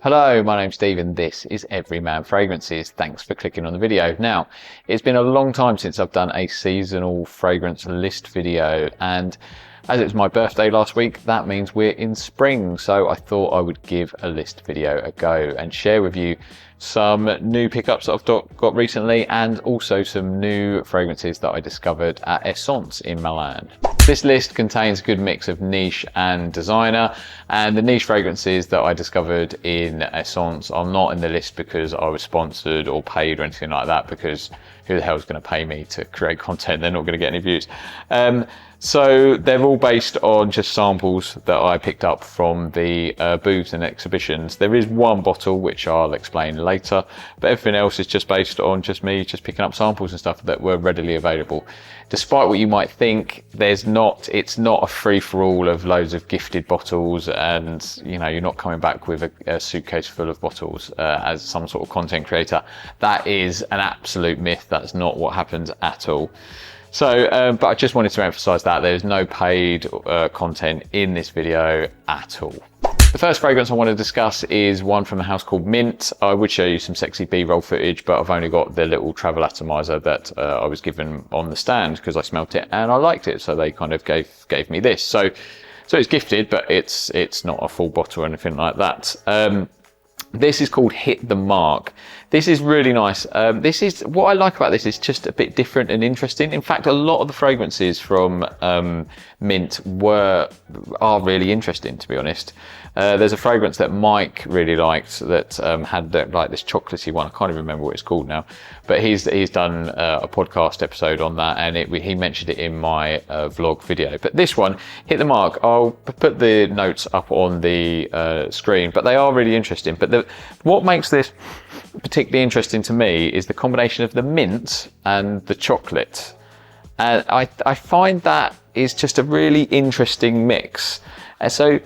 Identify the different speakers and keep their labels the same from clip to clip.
Speaker 1: Hello, my name's Steve and this is Everyman Fragrances. Thanks for clicking on the video. Now, it's been a long time since I've done a seasonal fragrance list video, and as it was my birthday last week, that means we're in spring. So I thought I would give a list video a go and share with you some new pickups that I've got recently and also some new fragrances that I discovered at Essence in Milan. This list contains a good mix of niche and designer, and the niche fragrances that I discovered in Essence are not in the list because I was sponsored or paid or anything like that, because who the hell is going to pay me to create content? They're not going to get any views. So they're all based on just samples that I picked up from the booths and exhibitions. There is one bottle which I'll explain later, but everything else is just based on just me just picking up samples and stuff that were readily available. Despite what you might think, it's not a free-for-all of loads of gifted bottles, and you're not coming back with a suitcase full of bottles as some sort of content creator. That is an absolute myth. That's not what happens at all. So, but I just wanted to emphasize that there's no paid content in this video at all. The first fragrance I want to discuss is one from a house called Mint. I would show you some sexy B-roll footage, but I've only got the little travel atomizer that I was given on the stand because I smelt it and I liked it. So they kind of gave me this. So it's gifted, but it's not a full bottle or anything like that. This is called Hit the Mark. This is really nice. What I like about this is just a bit different and interesting. In fact, a lot of the fragrances from Mint are really interesting, to be honest. There's a fragrance that Mike really liked that had like this chocolatey one. I can't even remember what it's called now, but he's done a podcast episode on that, and he mentioned it in my vlog video. But this one, Hit the Mark, I'll put the notes up on the screen, but they are really interesting. But what makes this particularly interesting to me is the combination of the mint and the chocolate. And I find that is just a really interesting mix. And so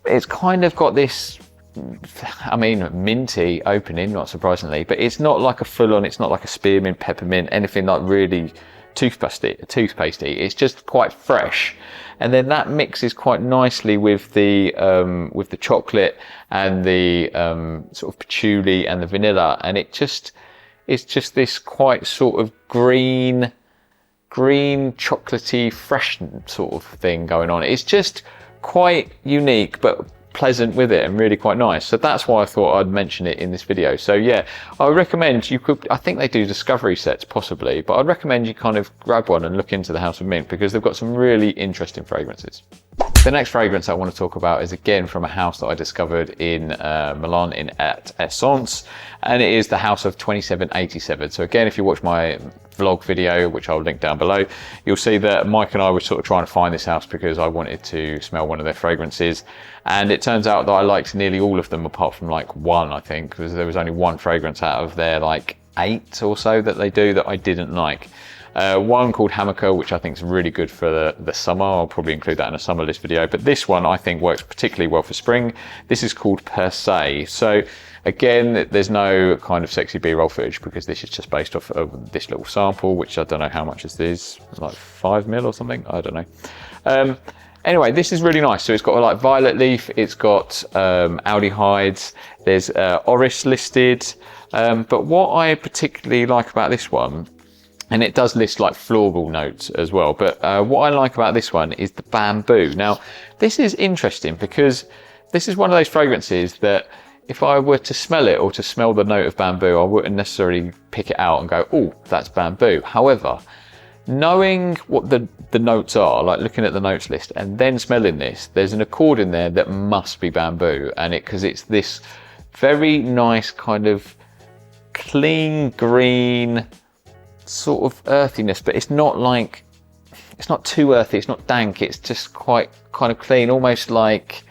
Speaker 1: it's kind of got this, minty opening, not surprisingly, but it's not like a full-on, it's not like a spearmint, peppermint, anything like really toothpastey. It's just quite fresh. And then that mixes quite nicely with the chocolate and the sort of patchouli and the vanilla, and it's just this quite sort of green chocolatey fresh sort of thing going on. It's just quite unique but pleasant with it and really quite nice. So that's why I thought I'd mention it in this video. So yeah, I would recommend I think they do discovery sets possibly, but I'd recommend you kind of grab one and look into the House of Mint because they've got some really interesting fragrances. The next fragrance I want to talk about is again from a house that I discovered in Milan at Essence, and it is the House of 2787. So again, if you watch my vlog video, which I'll link down below, you'll see that Mike and I were sort of trying to find this house because I wanted to smell one of their fragrances, and it turns out that I liked nearly all of them apart from like one, I think, because there was only one fragrance out of their like 8 or so that they do that I didn't like. One called Hammocker, which I think is really good for the summer. I'll probably include that in a summer list video, but this one I think works particularly well for spring. This is called Per Se. So again, there's no kind of sexy B-roll footage because this is just based off of this little sample, which I don't know how much this is, like 5 ml or something, I don't know. Anyway, this is really nice. So it's got like violet leaf, it's got aldehydes, there's orris listed, but what I particularly like about this one, and it does list like floral notes as well, but what I like about this one is the bamboo. Now, this is interesting because this is one of those fragrances that if I were to smell it or to smell the note of bamboo, I wouldn't necessarily pick it out and go, oh, that's bamboo. However, knowing what the notes are, like looking at the notes list and then smelling this, there's an accord in there that must be bamboo, and because it's this very nice kind of clean green sort of earthiness, but it's not too earthy, it's not dank, it's just quite kind of clean, almost like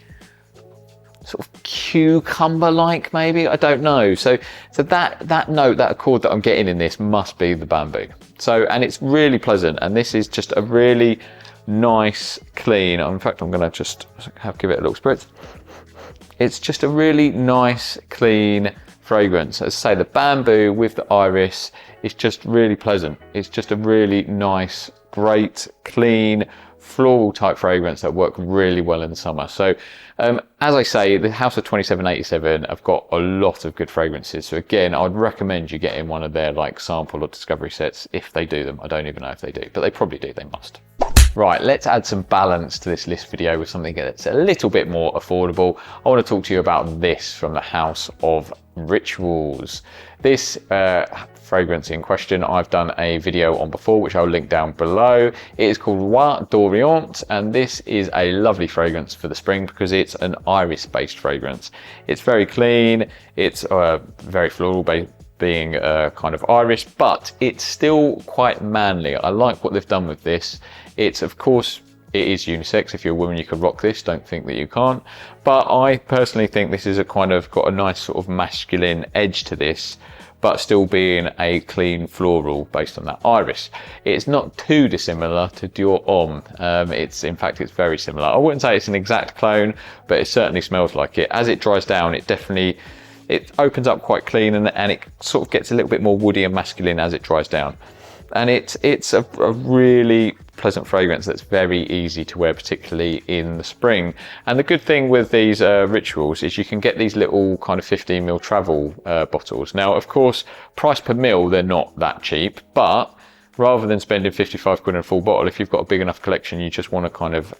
Speaker 1: sort of cucumber-like maybe, I don't know. So that note, that accord that I'm getting in this must be the bamboo. So, and it's really pleasant, and this is just a really nice, clean, in fact I'm gonna just give it a little spritz. It's just a really nice, clean fragrance. As I say, the bamboo with the iris is just really pleasant. It's just a really nice, great, clean, floral type fragrance that work really well in the summer. So as I say, the House of 2787 have got a lot of good fragrances. So again, I'd recommend you getting one of their like sample or discovery sets if they do them. I don't even know if they do, but they probably do, they must. Right, let's add some balance to this list video with something that's a little bit more affordable. I want to talk to you about this from the House of Rituals. This fragrance in question I've done a video on before, which I'll link down below. It is called Roi d'Orient, and this is a lovely fragrance for the spring because it's an iris based fragrance. It's very clean, it's very floral based, being kind of iris, but it's still quite manly. I like what they've done with this. It's, of course, it is unisex. If you're a woman, you could rock this. Don't think that you can't. But I personally think this is a kind of got a nice sort of masculine edge to this, but still being a clean floral based on that iris. It's not too dissimilar to Dior Homme. In fact, it's very similar. I wouldn't say it's an exact clone, but it certainly smells like it. As it dries down, it opens up quite clean, and it sort of gets a little bit more woody and masculine as it dries down. And it's a really pleasant fragrance that's very easy to wear, particularly in the spring. And the good thing with these Rituals is you can get these little kind of 15ml travel bottles. Now, of course, price per mil, they're not that cheap, but rather than spending 55 quid on a full bottle, if you've got a big enough collection, you just want to kind of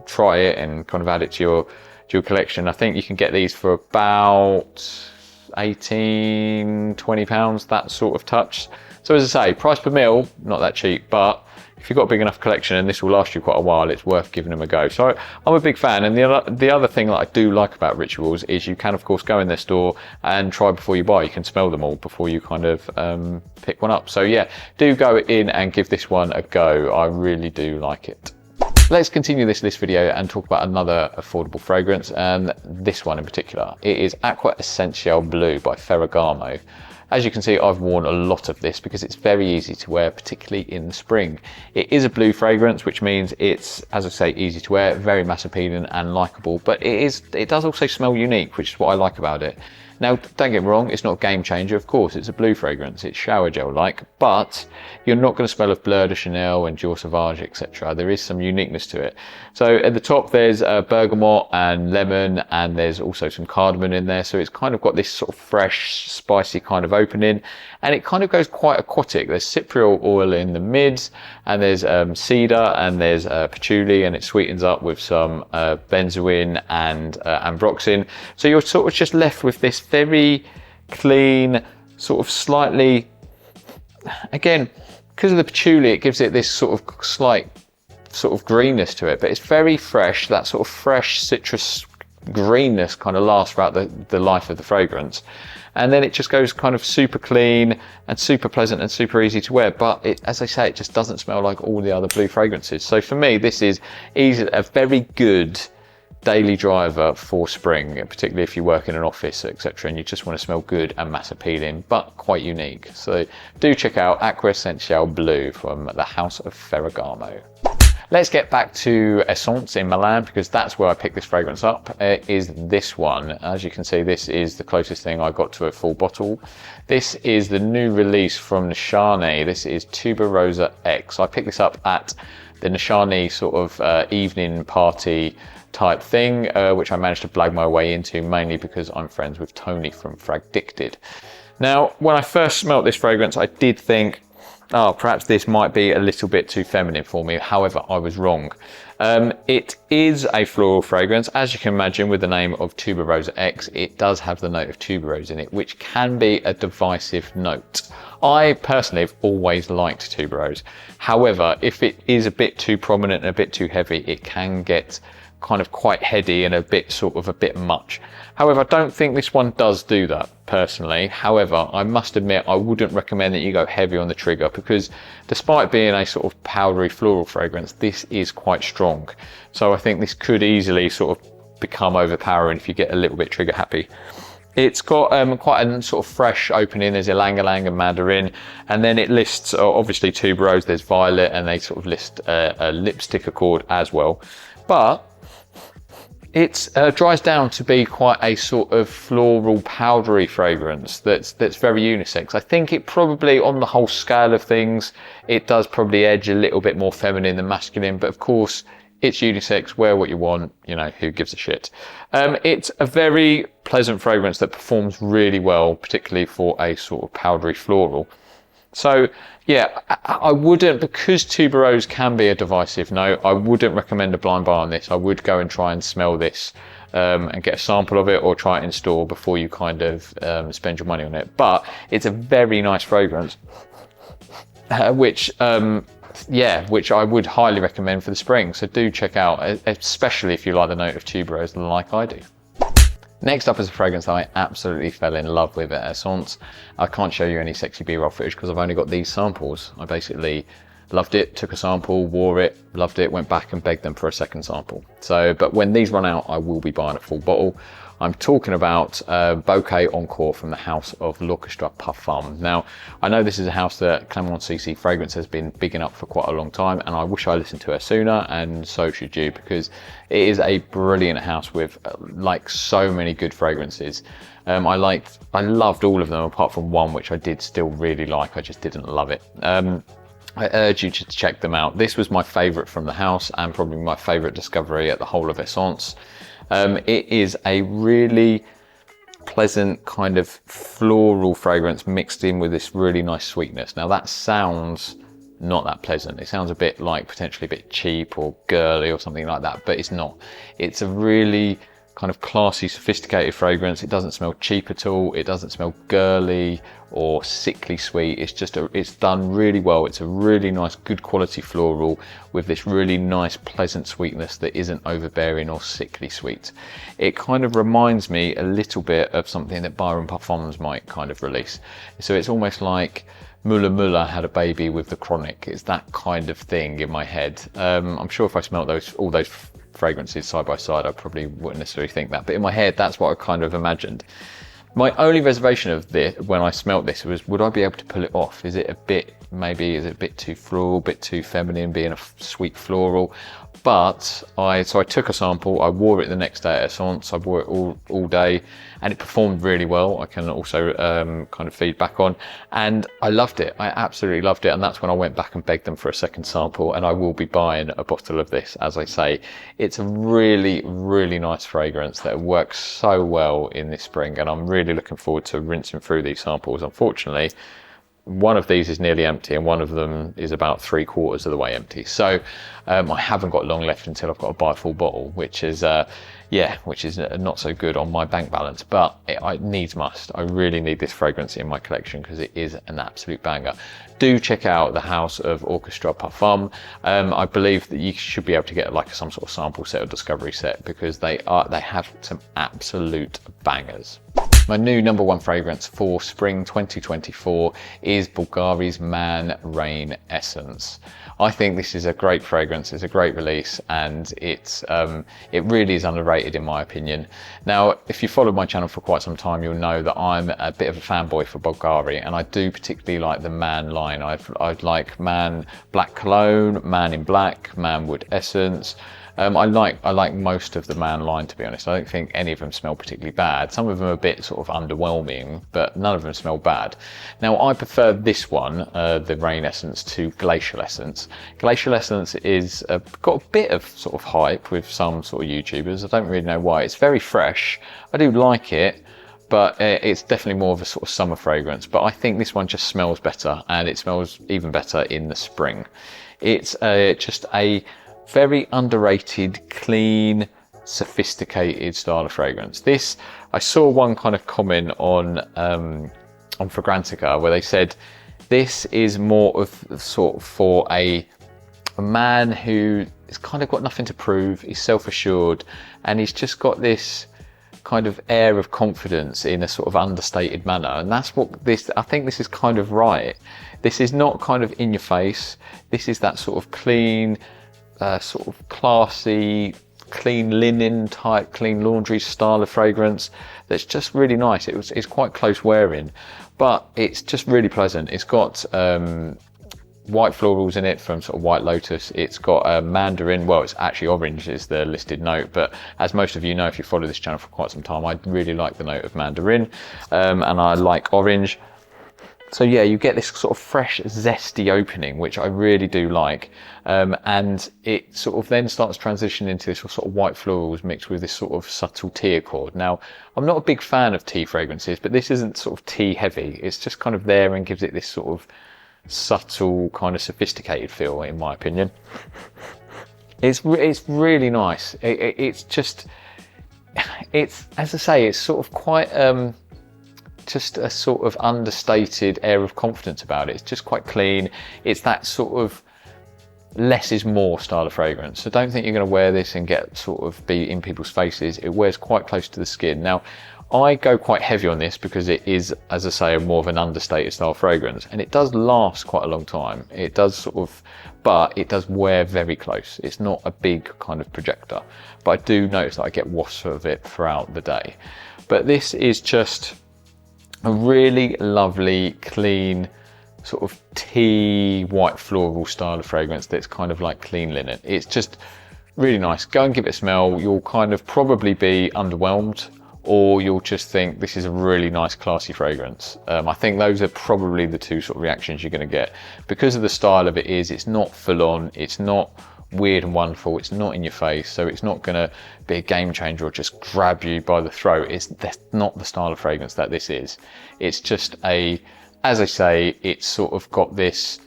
Speaker 1: try it and kind of add it to your collection. I think you can get these for about 18, 20 pounds, that sort of touch. So as I say, price per mil, not that cheap, but if you've got a big enough collection and this will last you quite a while, it's worth giving them a go. So I'm a big fan. And the other thing that I do like about Rituals is you can, of course, go in their store and try before you buy. You can smell them all before you kind of pick one up. So yeah, do go in and give this one a go. I really do like it. Let's continue this list video and talk about another affordable fragrance, and this one in particular. It is Acqua Essential Blue by Ferragamo. As you can see, I've worn a lot of this because it's very easy to wear, particularly in the spring. It is a blue fragrance, which means it's, as I say, easy to wear, very mass appealing and likable, but it does also smell unique, which is what I like about it. Now, don't get me wrong, it's not a game changer, of course, it's a blue fragrance, it's shower gel-like, but you're not going to smell of Bleu de Chanel and Dior Sauvage, etc. There is some uniqueness to it. So at the top, there's bergamot and lemon, and there's also some cardamom in there, so it's kind of got this sort of fresh, spicy kind of opening, and it kind of goes quite aquatic. There's cypriol oil in the mids, and there's cedar, and there's patchouli, and it sweetens up with some benzoin and ambroxan. So you're sort of just left with this very clean, sort of slightly, again, because of the patchouli, it gives it this sort of slight sort of greenness to it, but it's very fresh. That sort of fresh citrus greenness kind of lasts throughout the life of the fragrance. And then it just goes kind of super clean and super pleasant and super easy to wear. But as I say, it just doesn't smell like all the other blue fragrances. So for me, this is a very good daily driver for spring, particularly if you work in an office, etc., and you just want to smell good and mass appealing, but quite unique. So do check out Acqua Essential Blue from the House of Ferragamo. Let's get back to Essence in Milan, because that's where I picked this fragrance up. It is this one. As you can see, this is the closest thing I got to a full bottle. This is the new release from Nishani. This is Tuberosa X. I picked this up at the Nishani sort of evening party type thing, which I managed to blag my way into, mainly because I'm friends with Tony from Fragmental. Now, when I first smelt this fragrance, I did think, oh, perhaps this might be a little bit too feminine for me. However, I was wrong. It is a floral fragrance. As you can imagine, with the name of Tuberosa X, it does have the note of tuberose in it, which can be a divisive note. I personally have always liked tuberose. However, if it is a bit too prominent and a bit too heavy, it can get kind of quite heady and a bit much. However, I don't think this one does do that personally. However, I must admit I wouldn't recommend that you go heavy on the trigger, because despite being a sort of powdery floral fragrance, this is quite strong. So I think this could easily sort of become overpowering if you get a little bit trigger happy. It's got quite a sort of fresh opening. There's ylang-ylang and mandarin, and then it lists obviously tuberose, there's violet, and they sort of list a lipstick accord as well. But It dries down to be quite a sort of floral, powdery fragrance that's very unisex. I think it probably, on the whole scale of things, it does probably edge a little bit more feminine than masculine, but of course, it's unisex, wear what you want, you know, who gives a shit. It's a very pleasant fragrance that performs really well, particularly for a sort of powdery floral. So yeah, I wouldn't, because tuberose can be a divisive note, I wouldn't recommend a blind buy on this. I would go and try and smell this and get a sample of it, or try it in store before you kind of spend your money on it. But it's a very nice fragrance, which I would highly recommend for the spring. So do check out, especially if you like the note of tuberose like I do. Next up is a fragrance that I absolutely fell in love with at Essence. I can't show you any sexy B-roll footage because I've only got these samples. I basically loved it, took a sample, wore it, loved it, went back and begged them for a second sample. But when these run out, I will be buying a full bottle. I'm talking about Bouquet Encore from the house of L'Orchestre Parfum. Now, I know this is a house that Clement CC Fragrance has been bigging up for quite a long time, and I wish I listened to her sooner, and so should you, because it is a brilliant house with like so many good fragrances. I loved all of them apart from one, which I did still really like, I just didn't love it. I urge you to check them out. This was my favourite from the house, and probably my favourite discovery at the whole of Essence. It is a really pleasant kind of floral fragrance mixed in with this really nice sweetness. Now that sounds not that pleasant. It sounds a bit like potentially a bit cheap or girly or something like that, but it's not. It's a really kind of classy, sophisticated fragrance. It doesn't smell cheap at all. It doesn't smell girly or sickly sweet. It's just it's done really well. It's a really nice, good quality floral with this really nice, pleasant sweetness that isn't overbearing or sickly sweet. It kind of reminds me a little bit of something that Byron Parfums might kind of release. So it's almost like Muller Muller had a baby with the Chronic. It's that kind of thing in my head. I'm sure if I smelt all those fragrances side by side, I probably wouldn't necessarily think that, but in my head, that's what I kind of imagined. My only reservation of this, when I smelt this, was would I be able to pull it off? Is it a bit too floral, a bit too feminine, being a sweet floral? But I took a sample, I wore it the next day at Essence, I wore it all day, and it performed really well. I can also kind of feedback on, and I loved it. I absolutely loved it, and that's when I went back and begged them for a second sample, and I will be buying a bottle of this, as I say. It's a really, really nice fragrance that works so well in this spring, and I'm really looking forward to rinsing through these samples. Unfortunately, one of these is nearly empty and one of them is about 3/4 of the way empty. So I haven't got long left until I've got to buy a full bottle, which is not so good on my bank balance, but it needs must. I really need this fragrance in my collection because it is an absolute banger. Do check out the house of Orchestra Parfum. I believe that you should be able to get like some sort of sample set or discovery set, because they have some absolute bangers. My new #1 fragrance for spring 2024 is Bulgari's Man Rain Essence. I think this is a great fragrance, it's a great release, and it really is underrated in my opinion. Now, if you followed my channel for quite some time, you'll know that I'm a bit of a fanboy for Bulgari, and I do particularly like the Man line. I'd like Man Black Cologne, Man in Black, Man Wood Essence. I like most of the Man line, to be honest. I don't think any of them smell particularly bad. Some of them are a bit sort of underwhelming, but none of them smell bad. Now, I prefer this one, the Rain Essence, to Glacial Essence. Glacial Essence is got a bit of sort of hype with some sort of YouTubers. I don't really know why. It's very fresh. I do like it, but it's definitely more of a sort of summer fragrance. But I think this one just smells better, and it smells even better in the spring. It's just a very underrated, clean, sophisticated style of fragrance. This, I saw one kind of comment on Fragmental where they said this is more of sort of for a man who has kind of got nothing to prove, he's self-assured, and he's just got this kind of air of confidence in a sort of understated manner. And that's what I think this is kind of right. This is not kind of in your face. This is that sort of clean, sort of classy, clean linen type, clean laundry style of fragrance that's just really nice. It's quite close wearing, but it's just really pleasant. It's got white florals in it from sort of White Lotus. It's got a mandarin, well, it's actually orange is the listed note, but as most of you know, if you follow this channel for quite some time, I really like the note of mandarin, and I like orange. So yeah, you get this sort of fresh, zesty opening, which I really do like. And it sort of then starts transitioning into this sort of white florals mixed with this sort of subtle tea accord. Now, I'm not a big fan of tea fragrances, but this isn't sort of tea heavy. It's just kind of there and gives it this sort of subtle, kind of sophisticated feel, in my opinion. It's really nice. It's just, it's, as I say, it's sort of quite, just a sort of understated air of confidence about it. It's just quite clean. It's that sort of less is more style of fragrance. So don't think you're going to wear this and get sort of be in people's faces. It wears quite close to the skin. Now, I go quite heavy on this because it is, as I say, more of an understated style fragrance, and it does last quite a long time. It does sort of, but it does wear very close. It's not a big kind of projector, but I do notice that I get wafts of it throughout the day. But this is just a really lovely, clean, sort of tea, white floral style of fragrance that's kind of like clean linen. It's just really nice. Go and give it a smell. You'll kind of probably be underwhelmed, or you'll just think this is a really nice, classy fragrance. I think those are probably the two sort of reactions you're going to get. Because of the style of it is, it's not full on, it's not weird and wonderful, it's not in your face, so it's not going to be a game changer or just grab you by the throat. That's not the style of fragrance that this is. It's just a, as I say, it's sort of got this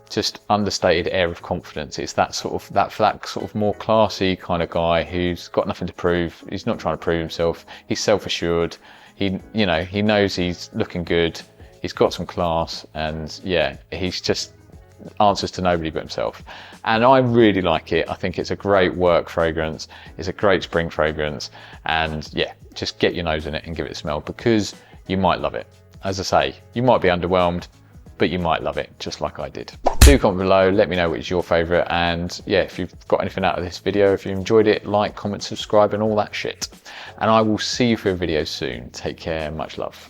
Speaker 1: just understated air of confidence. It's that sort of that sort of more classy kind of guy who's got nothing to prove. He's not trying to prove himself. He's self-assured. He knows he's looking good. He's got some class, and yeah, he's just answers to nobody but himself. And I really like it. I think it's a great work fragrance. It's a great spring fragrance, and yeah, just get your nose in it and give it a smell, because you might love it. As I say, you might be underwhelmed, but you might love it, just like I did. Do comment below, let me know which is your favorite, and yeah, if you've got anything out of this video, if you enjoyed it, like, comment, subscribe, and all that shit. And I will see you for a video soon. Take care, much love.